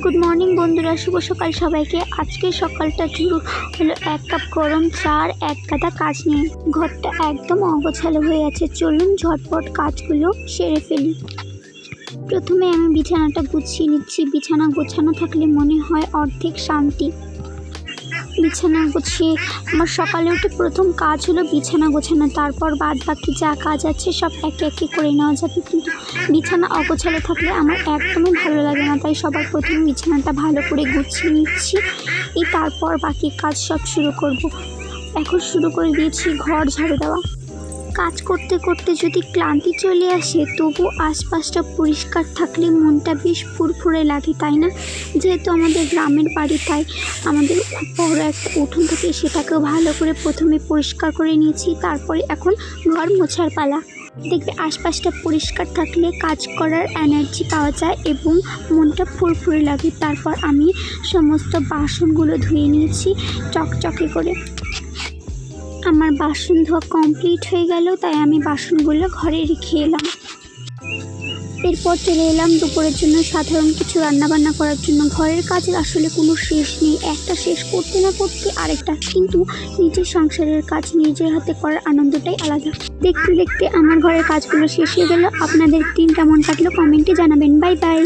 Good morning বন্ধুরা, শুভ সকাল সবাইকে। আজকে সকালটা শুরু হলো এক কাপ গরম চা আর এক গাদা কাজ নিয়ে। ঘরটা একদম অগোছালো হয়ে আছে, চলুন ঝটপট কাজগুলো সেরে ফেলি। প্রথমে আমি বিছানাটা গুছিয়ে নিচ্ছি। বিছানা গোছানো থাকলে মনে হয় অর্ধেক শান্তি। বিছানা গুছিয়ে আমার সকালে উঠে প্রথম কাজ হলো বিছানা গোছানো, তারপর বাদ বাকি যা কাজ আছে সব একে একে করে নেওয়া যাবে। কিন্তু বিছানা অগোছালো থাকলে আমার একদমই ভালো লাগে না, তাই সবার প্রথমে বিছানাটা ভালো করে গুছিয়ে নিচ্ছি, তারপর বাকি কাজ সব শুরু করব। এখন শুরু করে দিয়েছি ঘর ঝাড়ু দেওয়া। কাজ করতে করতে যদি ক্লান্তি চলে আসে, তবু আশপাশটা পরিষ্কার থাকলে মনটা বেশ ফুরফুরে লাগে, তাই না? যেহেতু আমাদের গ্রামের বাড়ি, তাই আমাদের খুব বড় একটা উঠোন থাকে, সেটাকেও ভালো করে প্রথমে পরিষ্কার করে নিয়েছি। তারপরে এখন ঘর মোছার পালা। দেখবে আশপাশটা পরিষ্কার থাকলে কাজ করার এনার্জি পাওয়া যায় এবং মনটা ফুরফুরে লাগে। তারপর আমি সমস্ত বাসনগুলো ধুয়ে নিয়েছি চকচকে করে। আমার বাসন ধোয়া কমপ্লিট হয়ে গেল, তাই আমি বাসনগুলো ঘরে রেখে এলাম। এরপর চলে এলাম দুপুরের জন্য সাধারণ কিছু রান্নাবান্না করার জন্য। ঘরের কাজের আসলে কোনো শেষ নেই, একটা শেষ করতে না করতে আরেকটা, কিন্তু নিজের সংসারের কাজ নিজের হাতে করার আনন্দটাই আলাদা। দেখতে দেখতে আমার ঘরের কাজগুলো শেষ হয়ে গেল। আপনাদের দিন কেমন কাটলো কমেন্টে জানাবেন। Bye bye.